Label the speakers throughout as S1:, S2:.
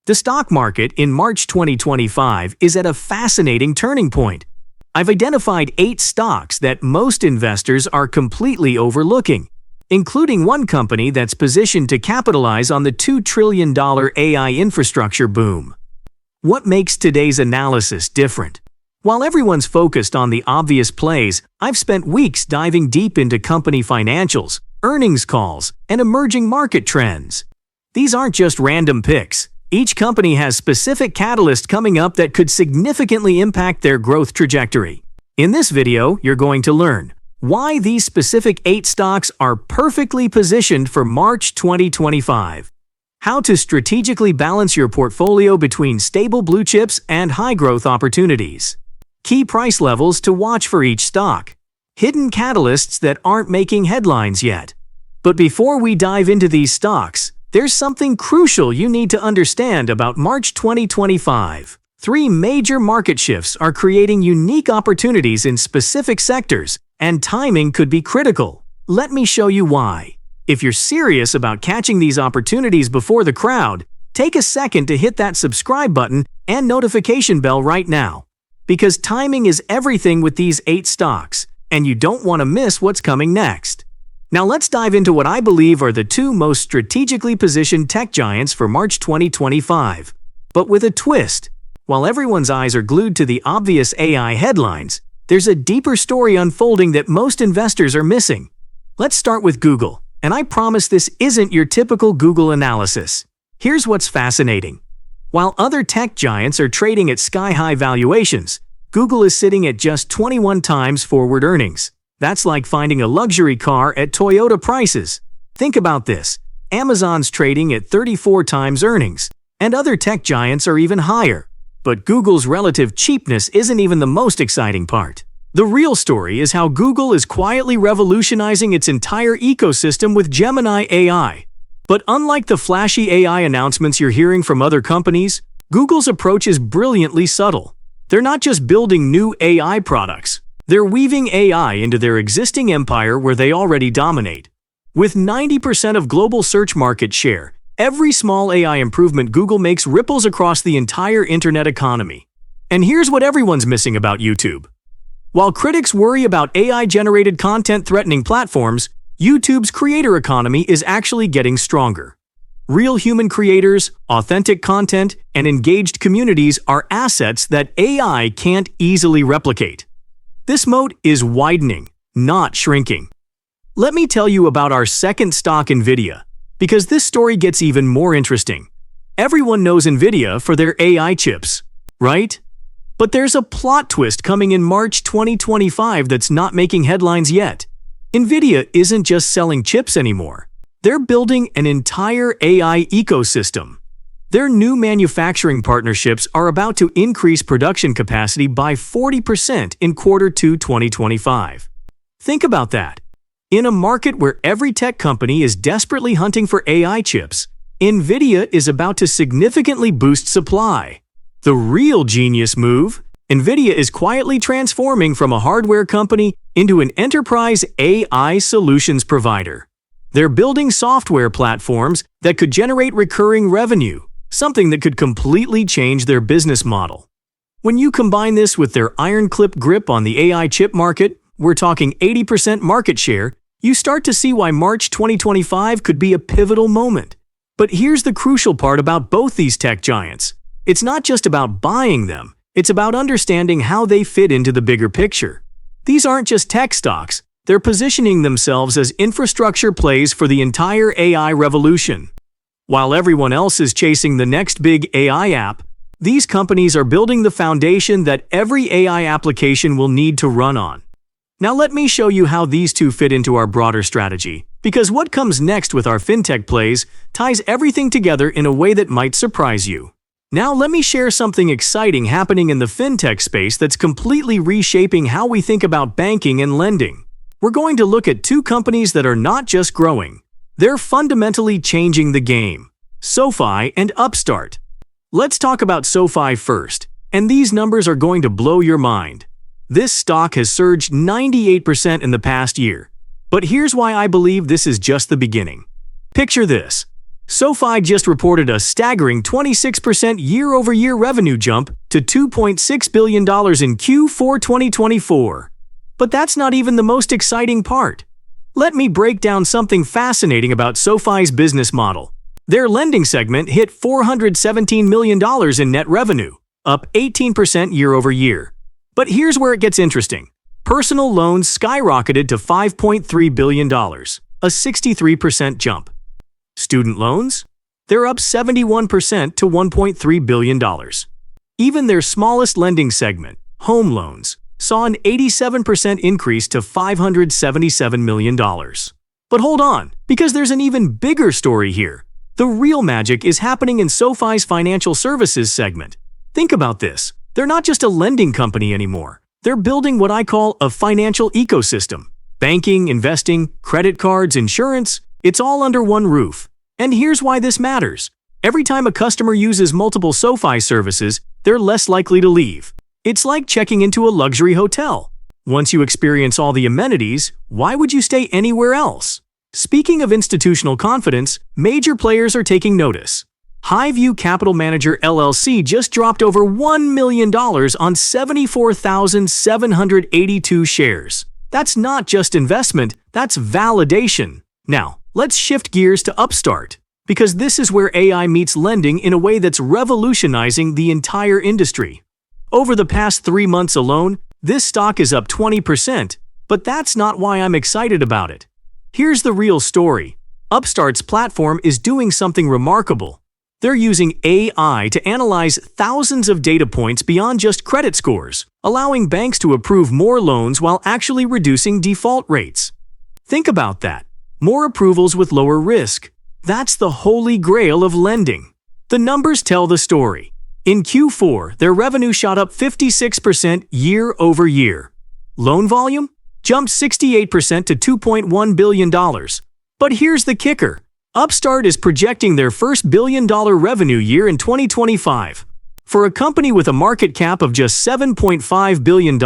S1: The stock market in March 2025 is at a fascinating turning point. I've identified 8 stocks that most investors are completely overlooking, including one company that's positioned to capitalize on the $2 trillion AI infrastructure boom. What makes today's analysis different? While everyone's focused on the obvious plays, I've spent weeks diving deep into company financials, earnings calls, and emerging market trends. These aren't just random picks. Each company has specific catalysts coming up that could significantly impact their growth trajectory. In this video, you're going to learn why these specific 8 stocks are perfectly positioned for March 2025, how to strategically balance your portfolio between stable blue chips and high-growth opportunities, key price levels to watch for each stock, hidden catalysts that aren't making headlines yet. But before we dive into these stocks, there's something crucial you need to understand about March 2025. 3 major market shifts are creating unique opportunities in specific sectors, and timing could be critical. Let me show you why. If you're serious about catching these opportunities before the crowd, take a second to hit that subscribe button and notification bell right now. Because timing is everything with these 8 stocks, and you don't want to miss what's coming next. Now let's dive into what I believe are the 2 most strategically positioned tech giants for March 2025. But with a twist. While everyone's eyes are glued to the obvious AI headlines, there's a deeper story unfolding that most investors are missing. Let's start with Google, and I promise this isn't your typical Google analysis. Here's what's fascinating. While other tech giants are trading at sky-high valuations, Google is sitting at just 21 times forward earnings. That's like finding a luxury car at Toyota prices. Think about this. Amazon's trading at 34 times earnings, and other tech giants are even higher. But Google's relative cheapness isn't even the most exciting part. The real story is how Google is quietly revolutionizing its entire ecosystem with Gemini AI. But unlike the flashy AI announcements you're hearing from other companies, Google's approach is brilliantly subtle. They're not just building new AI products. They're weaving AI into their existing empire where they already dominate. With 90% of global search market share, every small AI improvement Google makes ripples across the entire internet economy. And here's what everyone's missing about YouTube. While critics worry about AI-generated content threatening platforms, YouTube's creator economy is actually getting stronger. Real human creators, authentic content, and engaged communities are assets that AI can't easily replicate. This moat is widening, not shrinking. Let me tell you about our second stock, Nvidia, because this story gets even more interesting. Everyone knows Nvidia for their AI chips, right? But there's a plot twist coming in March 2025 that's not making headlines yet. Nvidia isn't just selling chips anymore. They're building an entire AI ecosystem. Their new manufacturing partnerships are about to increase production capacity by 40% in Q2 2025. Think about that. In a market where every tech company is desperately hunting for AI chips, Nvidia is about to significantly boost supply. The real genius move? Nvidia is quietly transforming from a hardware company into an enterprise AI solutions provider. They're building software platforms that could generate recurring revenue, something that could completely change their business model. When you combine this with their iron-clip grip on the AI chip market, we're talking 80% market share, you start to see why March 2025 could be a pivotal moment. But here's the crucial part about both these tech giants. It's not just about buying them, it's about understanding how they fit into the bigger picture. These aren't just tech stocks, they're positioning themselves as infrastructure plays for the entire AI revolution. While everyone else is chasing the next big AI app, these companies are building the foundation that every AI application will need to run on. Now let me show you how these 2 fit into our broader strategy, because what comes next with our fintech plays ties everything together in a way that might surprise you. Now let me share something exciting happening in the fintech space that's completely reshaping how we think about banking and lending. We're going to look at 2 companies that are not just growing. They're fundamentally changing the game: SoFi and Upstart. Let's talk about SoFi first, and these numbers are going to blow your mind. This stock has surged 98% in the past year. But here's why I believe this is just the beginning. Picture this. SoFi just reported a staggering 26% year-over-year revenue jump to $2.6 billion in Q4 2024. But that's not even the most exciting part. Let me break down something fascinating about SoFi's business model. Their lending segment hit $417 million in net revenue, up 18% year-over-year. But here's where it gets interesting. Personal loans skyrocketed to $5.3 billion, a 63% jump. Student loans? They're up 71% to $1.3 billion. Even their smallest lending segment, home loans, saw an 87% increase to $577 million. But hold on, because there's an even bigger story here. The real magic is happening in SoFi's financial services segment. Think about this. They're not just a lending company anymore. They're building what I call a financial ecosystem. Banking, investing, credit cards, insurance, it's all under one roof. And here's why this matters. Every time a customer uses multiple SoFi services, they're less likely to leave. It's like checking into a luxury hotel. Once you experience all the amenities, why would you stay anywhere else? Speaking of institutional confidence, major players are taking notice. Highview Capital Manager LLC just dropped over $1 million on 74,782 shares. That's not just investment, that's validation. Now, let's shift gears to Upstart, because this is where AI meets lending in a way that's revolutionizing the entire industry. Over the past 3 months alone, this stock is up 20%, but that's not why I'm excited about it. Here's the real story. Upstart's platform is doing something remarkable. They're using AI to analyze thousands of data points beyond just credit scores, allowing banks to approve more loans while actually reducing default rates. Think about that. More approvals with lower risk. That's the holy grail of lending. The numbers tell the story. In Q4, their revenue shot up 56% year-over-year. Loan volume jumped 68% to $2.1 billion. But here's the kicker. Upstart is projecting their first billion-dollar revenue year in 2025. For a company with a market cap of just $7.5 billion,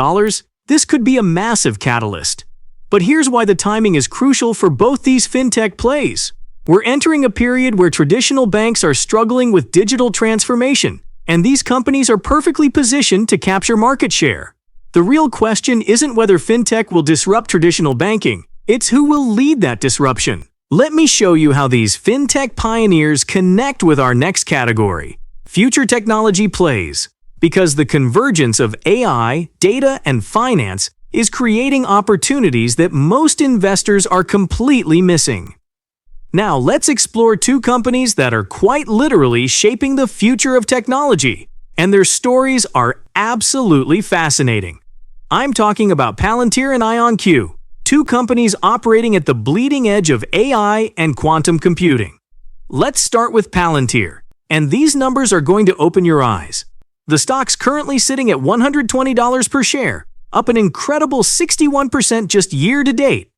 S1: this could be a massive catalyst. But here's why the timing is crucial for both these fintech plays. We're entering a period where traditional banks are struggling with digital transformation, and these companies are perfectly positioned to capture market share. The real question isn't whether fintech will disrupt traditional banking, it's who will lead that disruption. Let me show you how these fintech pioneers connect with our next category, future technology plays, because the convergence of AI, data, and finance is creating opportunities that most investors are completely missing. Now let's explore two companies that are quite literally shaping the future of technology, and their stories are absolutely fascinating. I'm talking about Palantir and IonQ, two companies operating at the bleeding edge of AI and quantum computing. Let's start with Palantir, and these numbers are going to open your eyes. The stock's currently sitting at $120 per share, up an incredible 61% just year to date.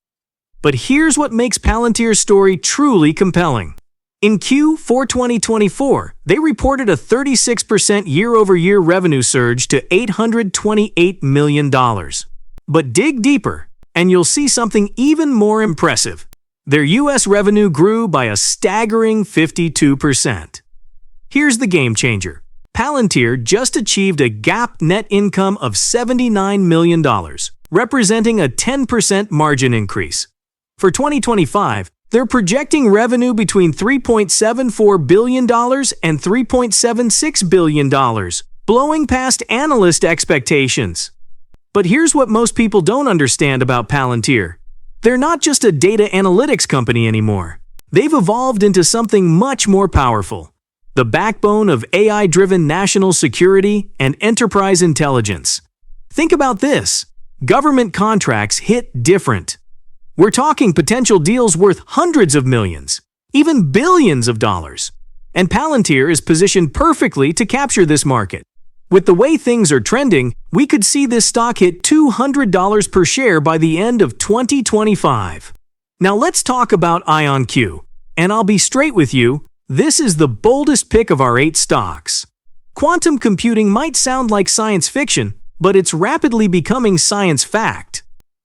S1: But here's what makes Palantir's story truly compelling. In Q4 2024, they reported a 36% year-over-year revenue surge to $828 million. But dig deeper, and you'll see something even more impressive. Their US revenue grew by a staggering 52%. Here's the game changer. Palantir just achieved a GAAP net income of $79 million, representing a 10% margin increase. For 2025, they're projecting revenue between $3.74 billion and $3.76 billion, blowing past analyst expectations. But here's what most people don't understand about Palantir. They're not just a data analytics company anymore. They've evolved into something much more powerful. The backbone of AI-driven national security and enterprise intelligence. Think about this. Government contracts hit different. We're talking potential deals worth hundreds of millions, even billions of dollars. And Palantir is positioned perfectly to capture this market. With the way things are trending, we could see this stock hit $200 per share by the end of 2025. Now let's talk about IonQ. And I'll be straight with you, this is the boldest pick of our 8 stocks. Quantum computing might sound like science fiction, but it's rapidly becoming science fact.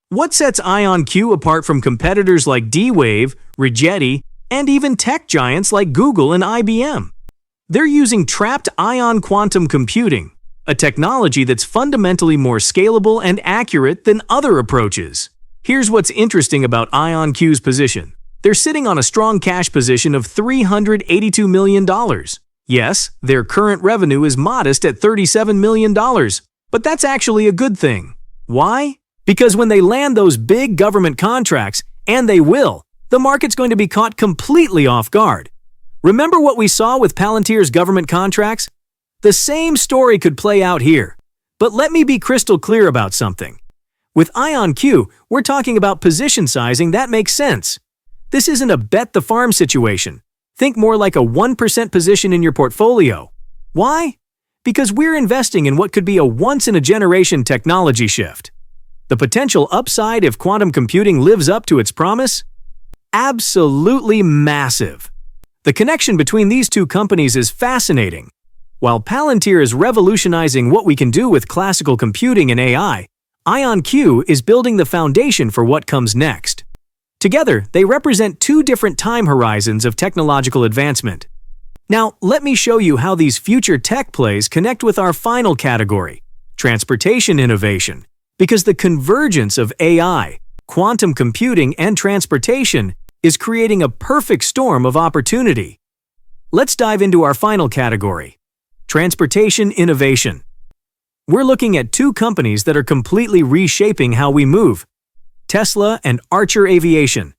S1: What sets IonQ apart from competitors like D-Wave, Rigetti, and even tech giants like Google and IBM. They're using trapped ion quantum computing, a technology that's fundamentally more scalable and accurate than other approaches. Here's what's interesting about IonQ's position. They're sitting on a strong cash position of $382 million. Yes, their current revenue is modest at $37 million, but that's actually a good thing. Why? Because when they land those big government contracts, and they will, the market's going to be caught completely off guard. Remember what we saw with Palantir's government contracts? The same story could play out here. But let me be crystal clear about something. With IonQ, we're talking about position sizing that makes sense. This isn't a bet the farm situation. Think more like a 1% position in your portfolio. Why? Because we're investing in what could be a once-in-a-generation technology shift. The potential upside if quantum computing lives up to its promise? Absolutely massive. The connection between these two companies is fascinating. While Palantir is revolutionizing what we can do with classical computing and AI, IonQ is building the foundation for what comes next. Together, they represent two different time horizons of technological advancement. Now, let me show you how these future tech plays connect with our final category, transportation innovation, because the convergence of AI, quantum computing, and transportation is creating a perfect storm of opportunity. Let's dive into our final category, transportation innovation. We're looking at two companies that are completely reshaping how we move, Tesla and Archer Aviation.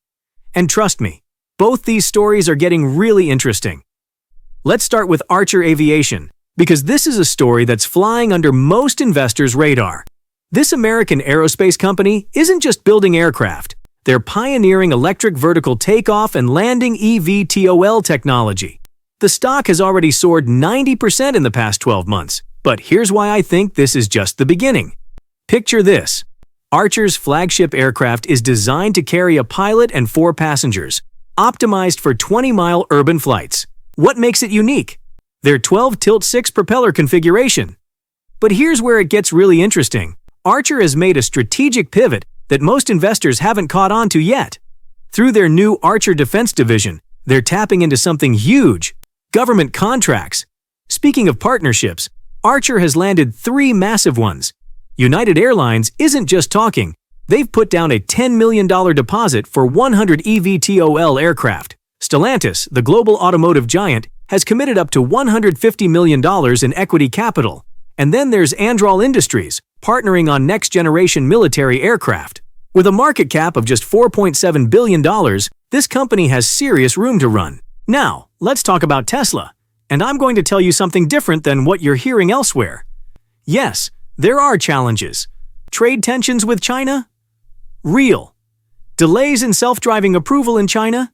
S1: And trust me, both these stories are getting really interesting. Let's start with Archer Aviation, because this is a story that's flying under most investors' radar. This American aerospace company isn't just building aircraft. They're pioneering electric vertical takeoff and landing eVTOL technology. The stock has already soared 90% in the past 12 months, but here's why I think this is just the beginning. Picture this. Archer's flagship aircraft is designed to carry a pilot and 4 passengers, optimized for 20-mile urban flights. What makes it unique? Their 12-tilt-6 propeller configuration. But here's where it gets really interesting. Archer has made a strategic pivot that most investors haven't caught on to yet. Through their new Archer Defense Division, they're tapping into something huge: government contracts. Speaking of partnerships, Archer has landed 3 massive ones. United Airlines isn't just talking. They've put down a $10 million deposit for 100 eVTOL aircraft. Stellantis, the global automotive giant, has committed up to $150 million in equity capital. And then there's Anduril Industries, partnering on next-generation military aircraft. With a market cap of just $4.7 billion, this company has serious room to run. Now, let's talk about Tesla. And I'm going to tell you something different than what you're hearing elsewhere. Yes, there are challenges. Trade tensions with China? Real. Delays in self-driving approval in China?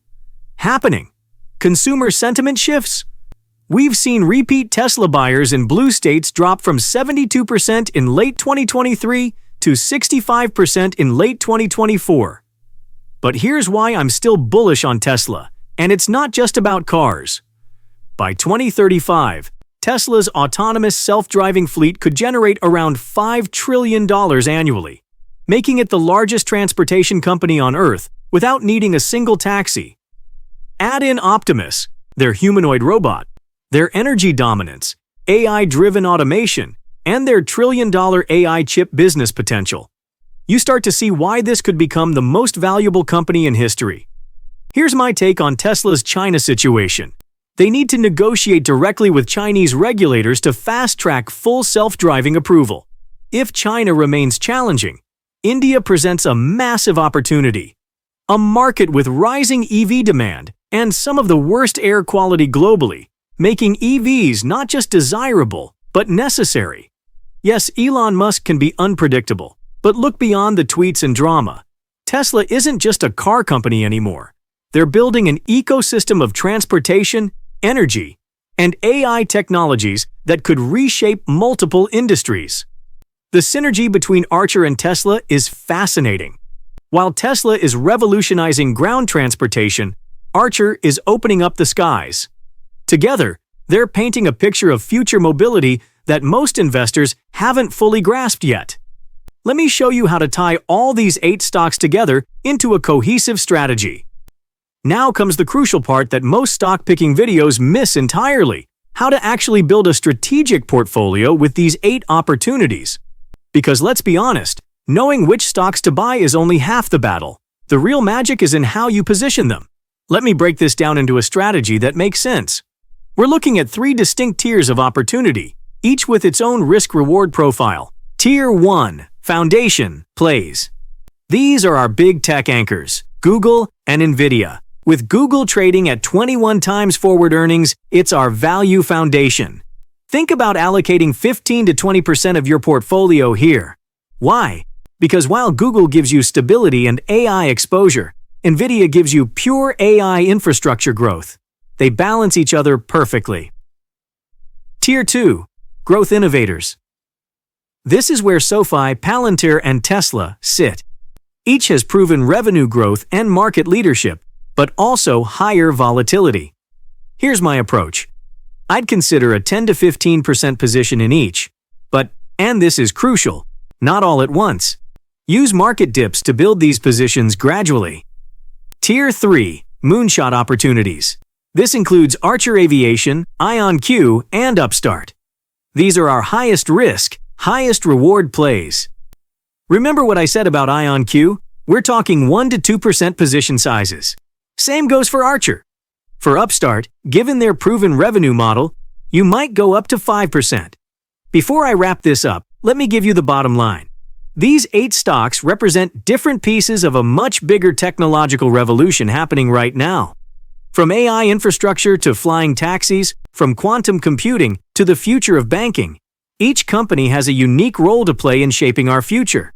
S1: Happening. Consumer sentiment shifts? We've seen repeat Tesla buyers in blue states drop from 72% in late 2023 to 65% in late 2024. But here's why I'm still bullish on Tesla, and it's not just about cars. By 2035, Tesla's autonomous self-driving fleet could generate around $5 trillion annually, making it the largest transportation company on Earth without needing a single taxi. Add in Optimus, their humanoid robot, their energy dominance, AI-driven automation, and their trillion-dollar AI chip business potential. You start to see why this could become the most valuable company in history. Here's my take on Tesla's China situation. They need to negotiate directly with Chinese regulators to fast-track full self-driving approval. If China remains challenging, India presents a massive opportunity. A market with rising EV demand and some of the worst air quality globally, making EVs not just desirable, but necessary. Yes, Elon Musk can be unpredictable, but look beyond the tweets and drama. Tesla isn't just a car company anymore. They're building an ecosystem of transportation, energy, and AI technologies that could reshape multiple industries. The synergy between Archer and Tesla is fascinating. While Tesla is revolutionizing ground transportation, Archer is opening up the skies. Together, they're painting a picture of future mobility that most investors haven't fully grasped yet. Let me show you how to tie all these 8 stocks together into a cohesive strategy. Now comes the crucial part that most stock-picking videos miss entirely: how to actually build a strategic portfolio with these 8 opportunities. Because let's be honest, knowing which stocks to buy is only half the battle. The real magic is in how you position them. Let me break this down into a strategy that makes sense. We're looking at 3 distinct tiers of opportunity, each with its own risk-reward profile. Tier 1. Foundation plays. These are our big tech anchors, Google and Nvidia. With Google trading at 21 times forward earnings, it's our value foundation. Think about allocating 15 to 20% of your portfolio here. Why? Because while Google gives you stability and AI exposure, Nvidia gives you pure AI infrastructure growth. They balance each other perfectly. Tier 2. Growth innovators. This is where SoFi, Palantir, and Tesla sit. Each has proven revenue growth and market leadership, but also higher volatility. Here's my approach. I'd consider a 10 to 15% position in each, and this is crucial, not all at once. Use market dips to build these positions gradually. Tier 3. Moonshot opportunities. This includes Archer Aviation, IonQ, and Upstart. These are our highest risk, highest reward plays. Remember what I said about IonQ? We're talking 1 to 2% position sizes. Same goes for Archer. For Upstart, given their proven revenue model, you might go up to 5%. Before I wrap this up, let me give you the bottom line. These 8 stocks represent different pieces of a much bigger technological revolution happening right now. From AI infrastructure to flying taxis, from quantum computing to the future of banking, each company has a unique role to play in shaping our future.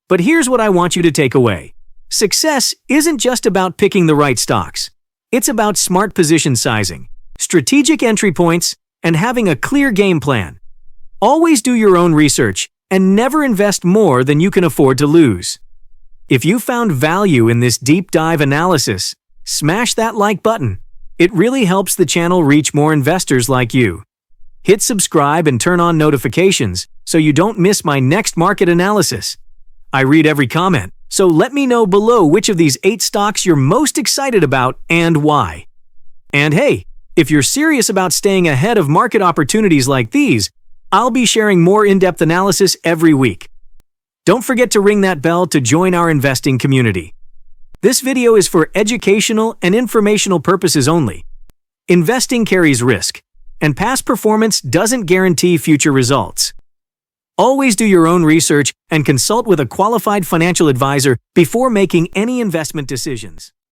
S1: But here's what I want you to take away. Success isn't just about picking the right stocks. It's about smart position sizing, strategic entry points, and having a clear game plan. Always do your own research and never invest more than you can afford to lose. If you found value in this deep dive analysis, smash that like button. It really helps the channel reach more investors like you. Hit subscribe and turn on notifications so you don't miss my next market analysis. I read every comment, so let me know below which of these 8 stocks you're most excited about and why. And hey, if you're serious about staying ahead of market opportunities like these, I'll be sharing more in-depth analysis every week. Don't forget to ring that bell to join our investing community. This video is for educational and informational purposes only. Investing carries risk, and past performance doesn't guarantee future results. Always do your own research and consult with a qualified financial advisor before making any investment decisions.